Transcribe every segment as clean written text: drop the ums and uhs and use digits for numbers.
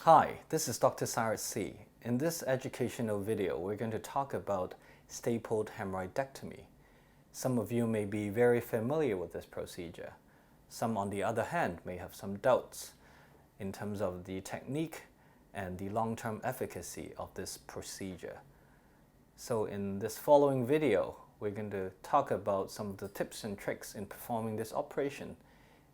Hi, this is Dr. Cyrus Tse. In this educational video, we're going to talk about stapled haemorrhoidectomy. Some of you may be very familiar with this procedure. Some, on the other hand, may have some doubts in terms of the technique and the long-term efficacy of this procedure. So in this following video, we're going to talk about some of the tips and tricks in performing this operation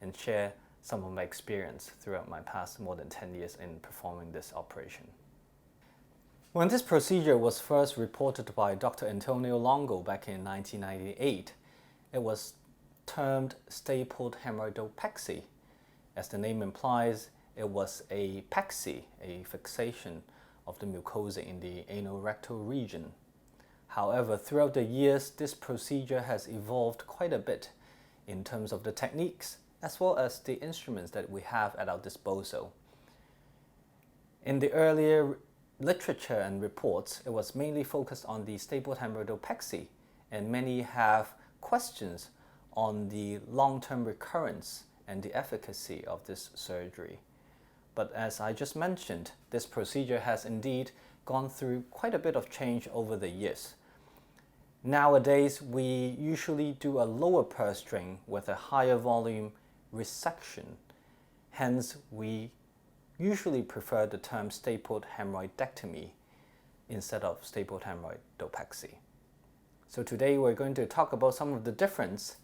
and share some of my experience throughout my past more than 10 years in performing this operation. When this procedure was first reported by Dr. Antonio Longo back in 1998, it was termed stapled haemorrhoidectomy. As the name implies, it was a pexy, a fixation of the mucosa in the anorectal region. However, throughout the years, this procedure has evolved quite a bit in terms of the techniques as well as the instruments that we have at our disposal. In the earlier literature and reports, it was mainly focused on the stapled haemorrhoidectomy, and many have questions on the long-term recurrence and the efficacy of this surgery. But as I just mentioned, this procedure has indeed gone through quite a bit of change over the years. Nowadays, we usually do a lower purse string with a higher volume resection. Hence, we usually prefer the term stapled haemorrhoidectomy instead of stapled haemorrhoidectomy. So today we're going to talk about some of the difference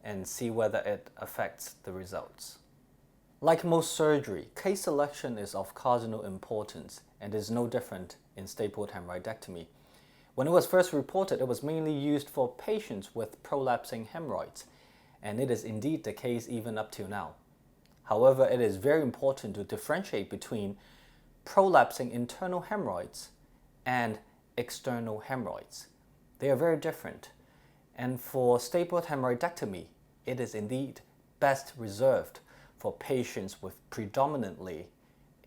and see whether it affects the results. Like most surgery, case selection is of cardinal importance and is no different in stapled haemorrhoidectomy. When it was first reported, it was mainly used for patients with prolapsing hemorrhoids, and it is indeed the case even up till now. However, it is very important to differentiate between prolapsing internal hemorrhoids and external hemorrhoids. They are very different, and for stapled haemorrhoidectomy, it is indeed best reserved for patients with predominantly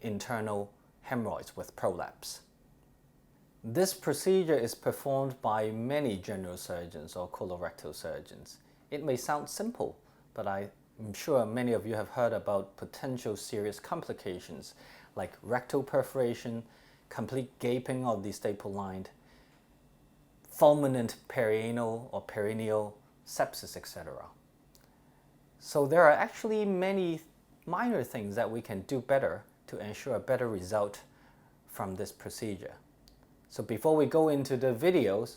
internal hemorrhoids with prolapse. This procedure is performed by many general surgeons or colorectal surgeons. It may sound simple, but I'm sure many of you have heard about potential serious complications like rectal perforation, complete gaping of the staple line, fulminant perianal or perineal sepsis, etc. So there are actually many minor things that we can do better to ensure a better result from this procedure. So before we go into the videos,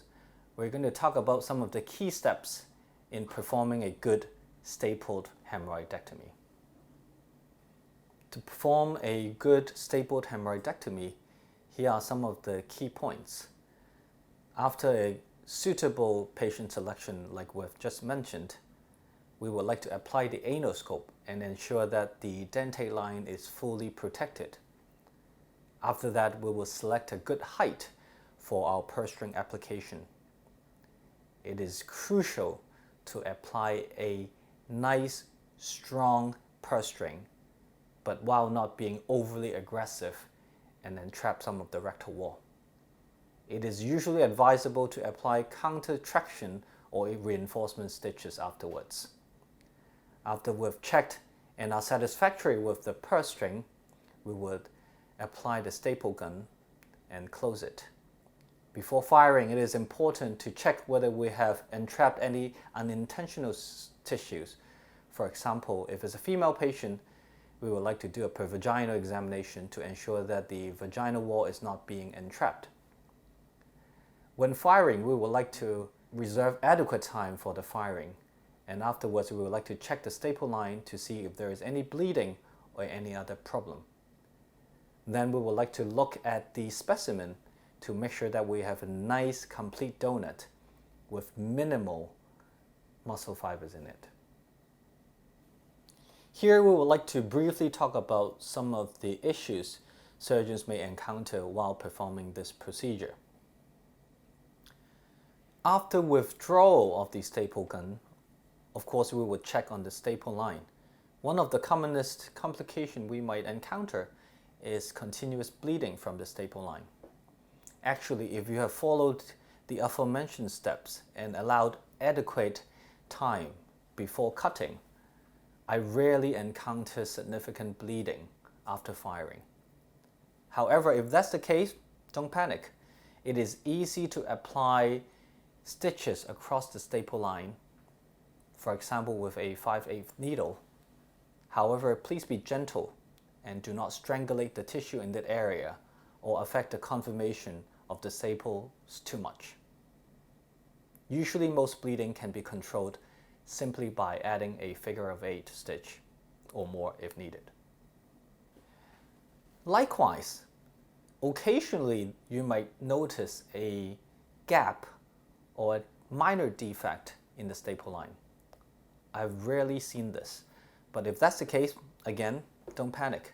we're going to talk about some of the key steps in performing a good stapled haemorrhoidectomy. To perform a good stapled haemorrhoidectomy, here are some of the key points. After a suitable patient selection like we've just mentioned, we would like to apply the anoscope and ensure that the dentate line is fully protected. After that, we will select a good height for our purse string application. It is crucial to apply a nice, strong purse string, but while not being overly aggressive and entrap some of the rectal wall. It is usually advisable to apply counter traction or reinforcement stitches afterwards. After we've checked and are satisfactory with the purse string, we would apply the staple gun and close it. Before firing, it is important to check whether we have entrapped any unintentional tissues. For example, if it's a female patient, we would like to do a pervaginal examination to ensure that the vaginal wall is not being entrapped. When firing, we would like to reserve adequate time for the firing, and afterwards we would like to check the staple line to see if there is any bleeding or any other problem. Then we would like to look at the specimen to make sure that we have a nice complete donut with minimal muscle fibers in it. Here we would like to briefly talk about some of the issues surgeons may encounter while performing this procedure. After withdrawal of the staple gun, of course we would check on the staple line. One of the commonest complications we might encounter is continuous bleeding from the staple line. Actually, if you have followed the aforementioned steps and allowed adequate time before cutting, I rarely encounter significant bleeding after firing. However, if that's the case, don't panic. It is easy to apply stitches across the staple line, for example with a 5/8 needle. However, please be gentle and do not strangulate the tissue in that area or affect the conformation of the staples too much. Usually most bleeding can be controlled simply by adding a figure-of-8 stitch or more if needed. Likewise, occasionally you might notice a gap or a minor defect in the staple line. I've rarely seen this, but if that's the case, again, don't panic.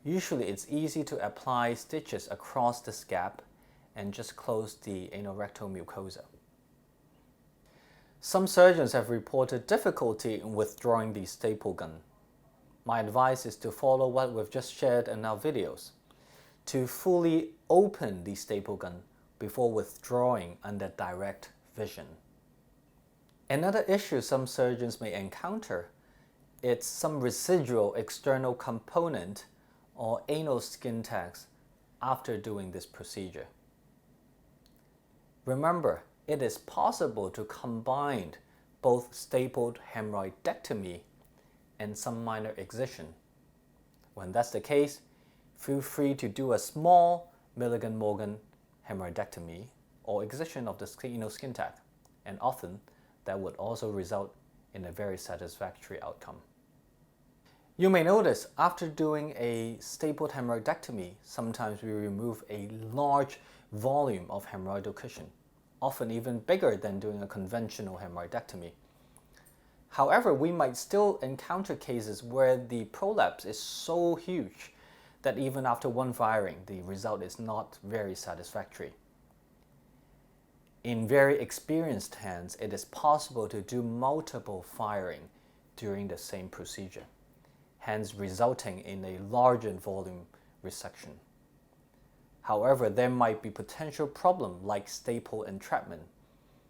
Usually it's easy to apply stitches across this gap and just close the anorectal mucosa. Some surgeons have reported difficulty in withdrawing the staple gun. My advice is to follow what we've just shared in our videos, to fully open the staple gun before withdrawing under direct vision. Another issue some surgeons may encounter is some residual external component or anal skin tags after doing this procedure. Remember, it is possible to combine both stapled haemorrhoidectomy and some minor excision. When that's the case, feel free to do a small Milligan-Morgan haemorrhoidectomy or excision of the anal skin tag, and often that would also result in a very satisfactory outcome. You may notice after doing a stapled haemorrhoidectomy, sometimes we remove a large volume of hemorrhoidal cushion, often even bigger than doing a conventional haemorrhoidectomy. However, we might still encounter cases where the prolapse is so huge that even after one firing, the result is not very satisfactory. In very experienced hands, it is possible to do multiple firing during the same procedure, hence resulting in a larger volume resection. However, there might be potential problem like staple entrapment,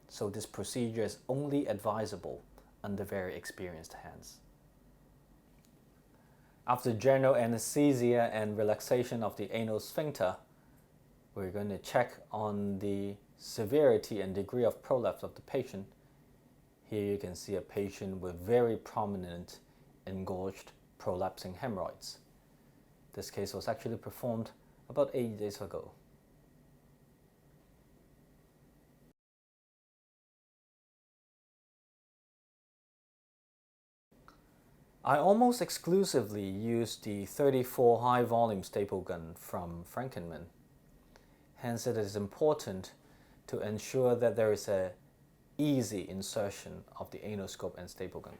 so this procedure is only advisable under very experienced hands. After general anesthesia and relaxation of the anal sphincter, we're going to check on the severity and degree of prolapse of the patient. Here you can see a patient with very prominent engorged prolapsing hemorrhoids. This case was actually performed about 8 days ago. I almost exclusively use the 34 high volume staple gun from Frankenmann. Hence it is important to ensure that there is a easy insertion of the anal scope and staple gun.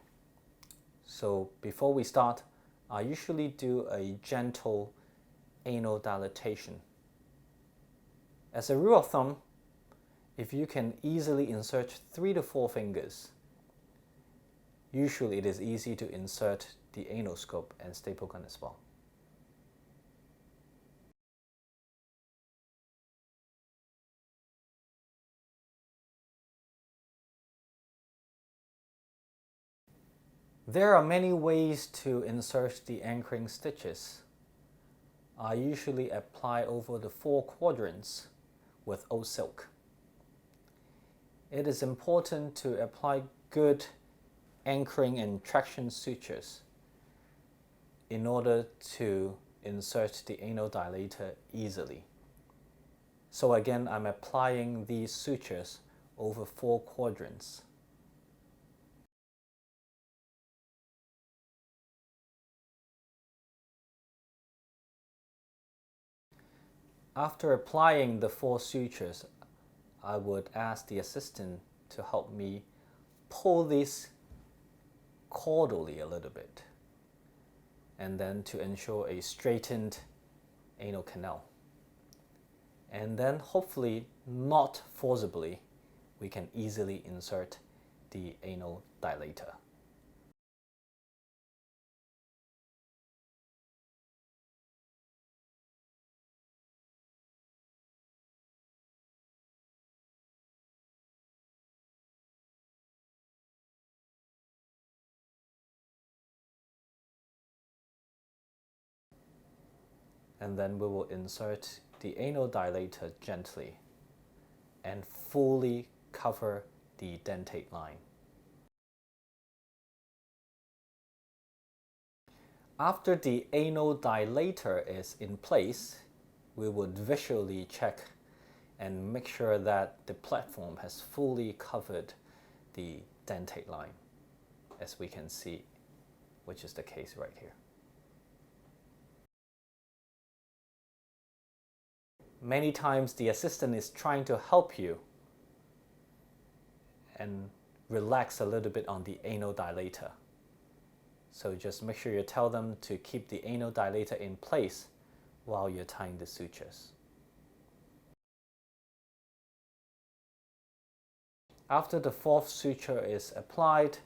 So before we start, I usually do a gentle anal dilatation. As a rule of thumb, if you can easily insert 3 to 4 fingers, usually it is easy to insert the anal scope and staple gun as well. There are many ways to insert the anchoring stitches. I usually apply over the 4 quadrants with oat silk. It is important to apply good anchoring and traction sutures in order to insert the anal dilator easily. So again, I'm applying these sutures over 4 quadrants. After applying the 4 sutures, I would ask the assistant to help me pull this caudally a little bit, and then to ensure a straightened anal canal. And then hopefully not forcibly, we can easily insert the anal dilator. and then we will insert the anal dilator gently and fully cover the dentate line. After the anal dilator is in place, we would visually check and make sure that the platform has fully covered the dentate line, as we can see, which is the case right here. Many times the assistant is trying to help you and relax a little bit on the anal dilator. So just make sure you tell them to keep the anal dilator in place while you're tying the sutures. After the fourth suture is applied,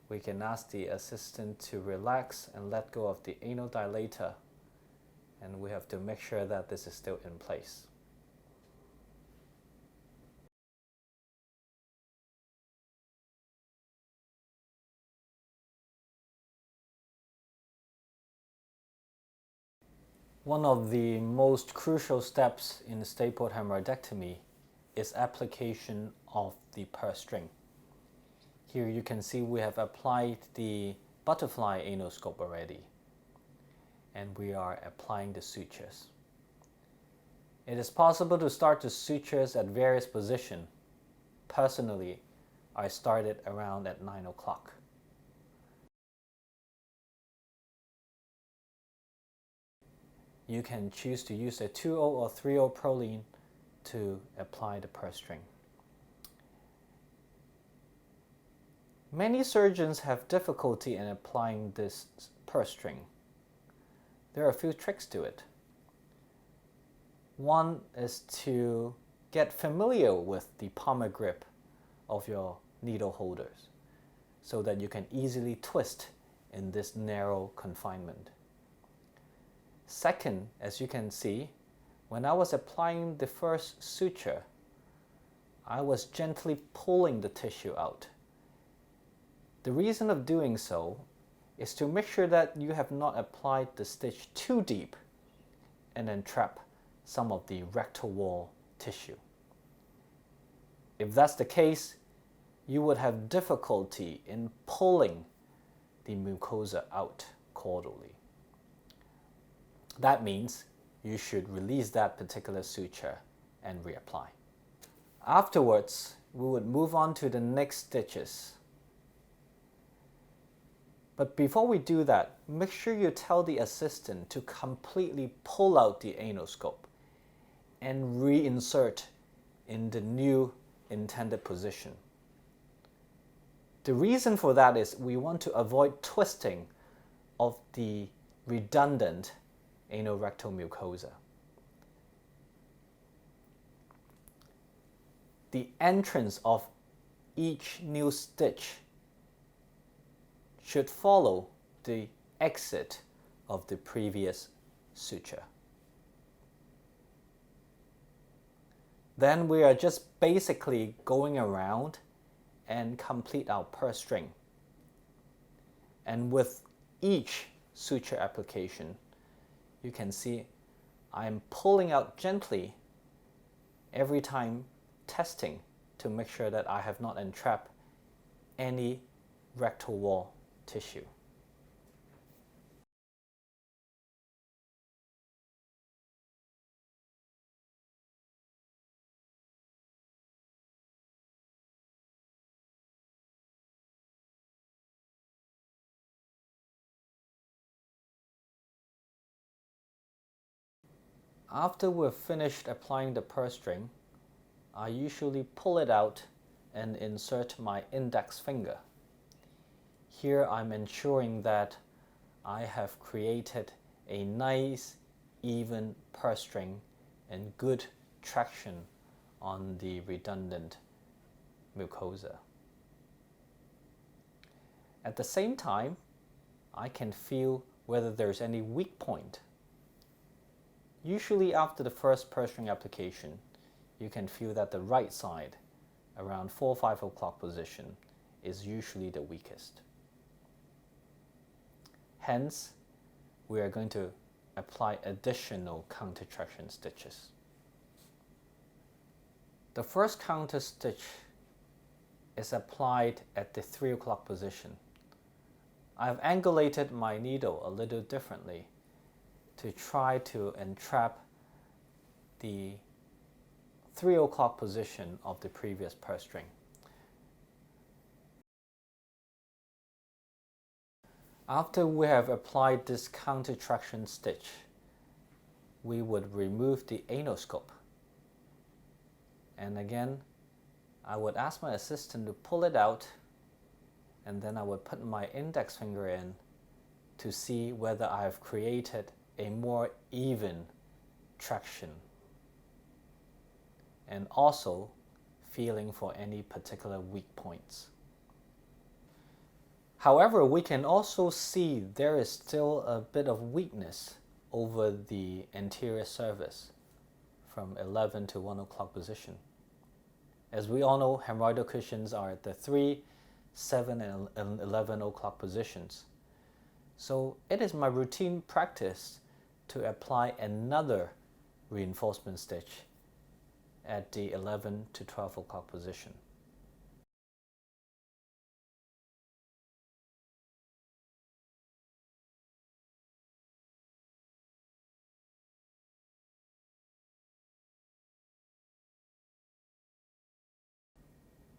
we can ask the assistant to relax and let go of the anal dilator, and we have to make sure that this is still in place. One of the most crucial steps in stapled hemorrhoidectomy is application of the purse string. Here you can see we have applied the butterfly anoscope already, and we are applying the sutures. It is possible to start the sutures at various positions. Personally, I started around at 9 o'clock. You can choose to use a 2/0 or 3/0 Prolene to apply the purse string. Many surgeons have difficulty in applying this purse string. There are a few tricks to it. One is to get familiar with the palmar grip of your needle holders so that you can easily twist in this narrow confinement. Second, as you can see, when I was applying the first suture, I was gently pulling the tissue out. The reason of doing so is to make sure that you have not applied the stitch too deep and entrap some of the rectal wall tissue. If that's the case, you would have difficulty in pulling the mucosa out caudally. That means you should release that particular suture and reapply. Afterwards, we would move on to the next stitches. But before we do that, make sure you tell the assistant to completely pull out the anoscope and reinsert in the new intended position. The reason for that is we want to avoid twisting of the redundant anorectal mucosa. The entrance of each new stitch should follow the exit of the previous suture. Then we are just basically going around and complete our purse string. And with each suture application, you can see I'm pulling out gently every time, testing to make sure that I have not entrapped any rectal wall tissue. After we've finished applying the purse string, I usually pull it out and insert my index finger. Here I'm ensuring that I have created a nice, even purse string and good traction on the redundant mucosa. At the same time, I can feel whether there's any weak point. Usually after the first purse string application, you can feel that the right side, around 4 or 5 o'clock position, is usually the weakest. Hence, we are going to apply additional counter traction stitches. The first counter stitch is applied at the 3 o'clock position. I've angulated my needle a little differently to try to entrap the 3 o'clock position of the previous purse string. After we have applied this counter traction stitch, we would remove the anoscope. And again, I would ask my assistant to pull it out, and then I would put my index finger in to see whether I have created a more even traction, and also feeling for any particular weak points. However, we can also see there is still a bit of weakness over the anterior surface from 11 to 1 o'clock position. As we all know, hemorrhoidal cushions are at the 3, 7, and 11 o'clock positions. So it is my routine practice to apply another reinforcement stitch at the 11 to 12 o'clock position.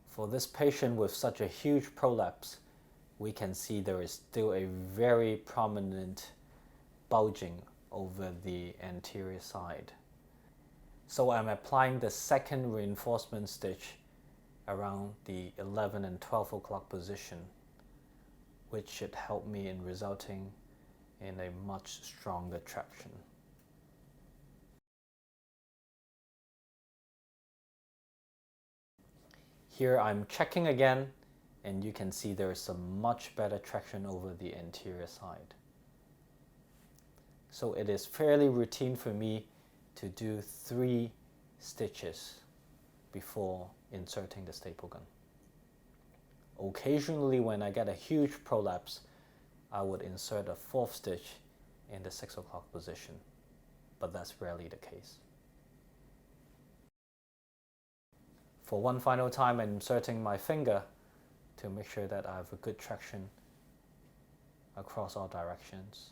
For this patient with such a huge prolapse, we can see there is still a very prominent bulging over the anterior side. So I'm applying the second reinforcement stitch around the 11 and 12 o'clock position, which should help me in resulting in a much stronger traction. Here I'm checking again, and you can see there is some much better traction over the anterior side. So it is fairly routine for me to do 3 stitches before inserting the staple gun. Occasionally, when I get a huge prolapse, I would insert a 4th stitch in the 6 o'clock position, but that's rarely the case. For one final time, I'm inserting my finger to make sure that I have a good traction across all directions.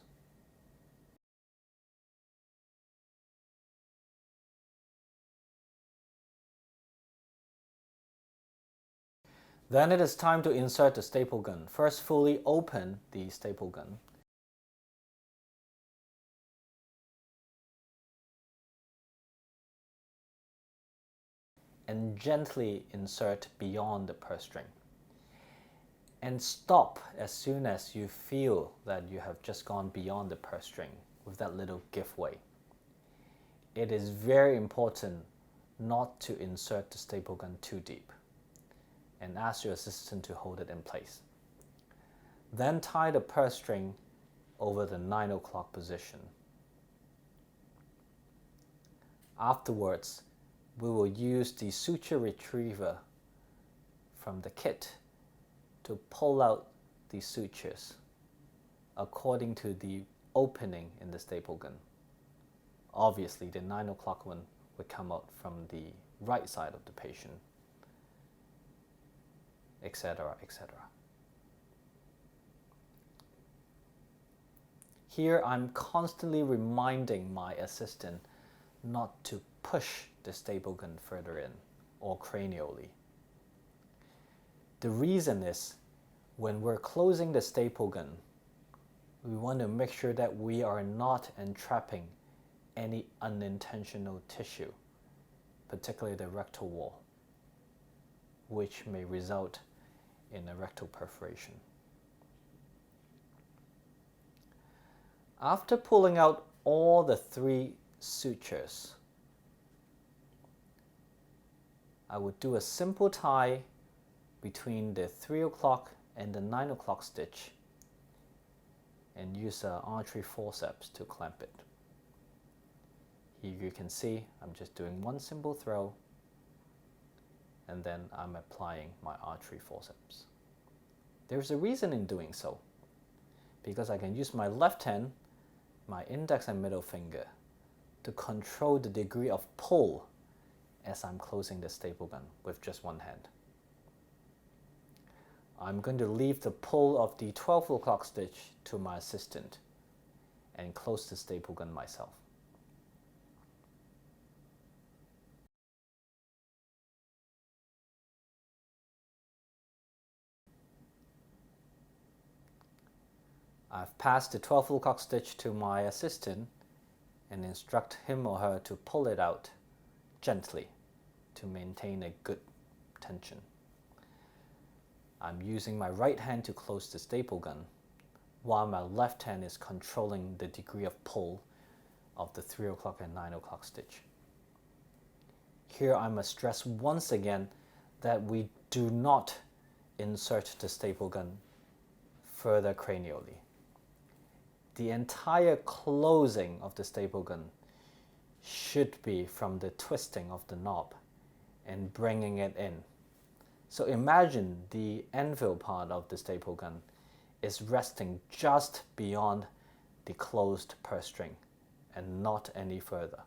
Then it is time to insert the staple gun. First, fully open the staple gun. And gently insert beyond the purse string. And stop as soon as you feel that you have just gone beyond the purse string with that little give way. It is very important not to insert the staple gun too deep, and ask your assistant to hold it in place. Then tie the purse string over the 9 o'clock position. Afterwards, we will use the suture retriever from the kit to pull out the sutures according to the opening in the staple gun. Obviously, the 9 o'clock one would come out from the right side of the patient, etc., etc. Here, I'm constantly reminding my assistant not to push the staple gun further in or cranially. The reason is, when we're closing the staple gun, we want to make sure that we are not entrapping any unintentional tissue, particularly the rectal wall, which may result in a rectal perforation. After pulling out all the 3 sutures, I would do a simple tie between the 3 o'clock and the 9 o'clock stitch and use an artery forceps to clamp it. Here you can see I'm just doing one simple throw, and then I'm applying my artery forceps. There's a reason in doing so, because I can use my left hand, my index and middle finger to control the degree of pull as I'm closing the staple gun with just one hand. I'm going to leave the pull of the 12 o'clock stitch to my assistant and close the staple gun myself. I've passed the 12 o'clock stitch to my assistant and instruct him or her to pull it out gently to maintain a good tension. I'm using my right hand to close the staple gun, while my left hand is controlling the degree of pull of the 3 o'clock and 9 o'clock stitch. Here I must stress once again that we do not insert the staple gun further cranially. The entire closing of the staple gun should be from the twisting of the knob and bringing it in. So imagine the anvil part of the staple gun is resting just beyond the closed purse string and not any further.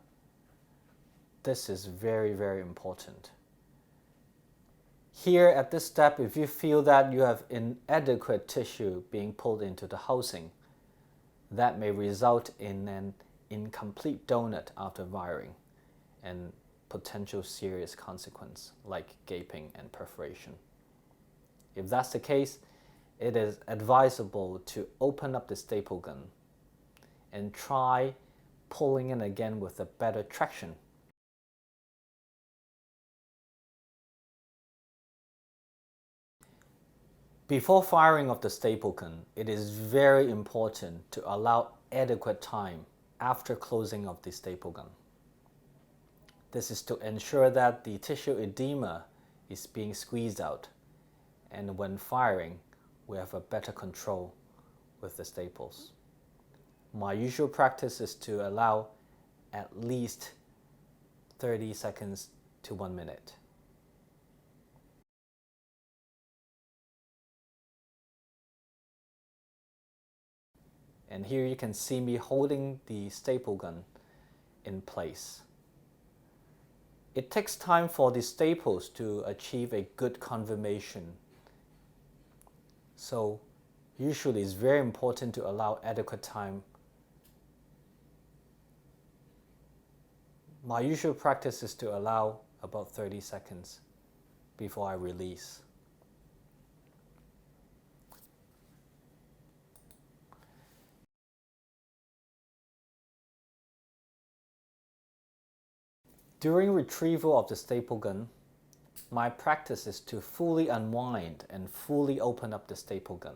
This is very, very important. Here at this step, if you feel that you have inadequate tissue being pulled into the housing, that may result in an incomplete donut after wiring and potential serious consequence like gaping and perforation. If that's the case, it is advisable to open up the staple gun and try pulling in again with a better traction. Before firing of the staple gun, it is very important to allow adequate time after closing of the staple gun. This is to ensure that the tissue edema is being squeezed out, and when firing, we have a better control with the staples. My usual practice is to allow at least 30 seconds to 1 minute. And here you can see me holding the staple gun in place. It takes time for the staples to achieve a good conformation. So usually it's very important to allow adequate time. My usual practice is to allow about 30 seconds before I release. During retrieval of the staple gun, my practice is to fully unwind and fully open up the staple gun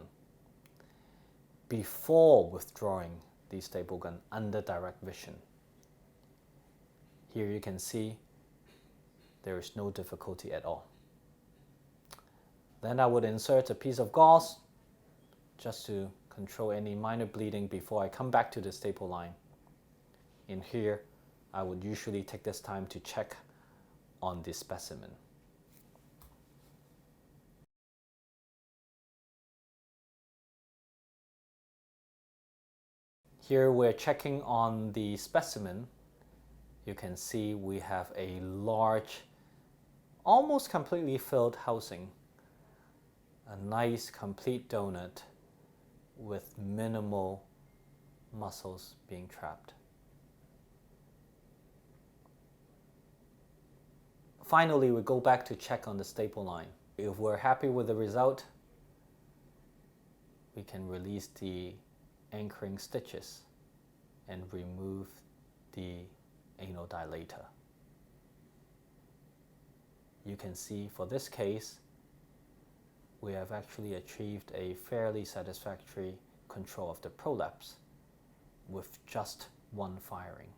before withdrawing the staple gun under direct vision. Here you can see there is no difficulty at all. Then I would insert a piece of gauze just to control any minor bleeding before I come back to the staple line. In here, I would usually take this time to check on the specimen. Here we're checking on the specimen. You can see we have a large, almost completely filled housing. A nice complete donut with minimal muscles being trapped. Finally, we go back to check on the staple line. If we're happy with the result, we can release the anchoring stitches and remove the anal dilator. You can see for this case, we have actually achieved a fairly satisfactory control of the prolapse with just one firing.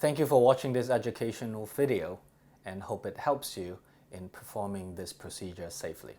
Thank you for watching this educational video and hope it helps you in performing this procedure safely.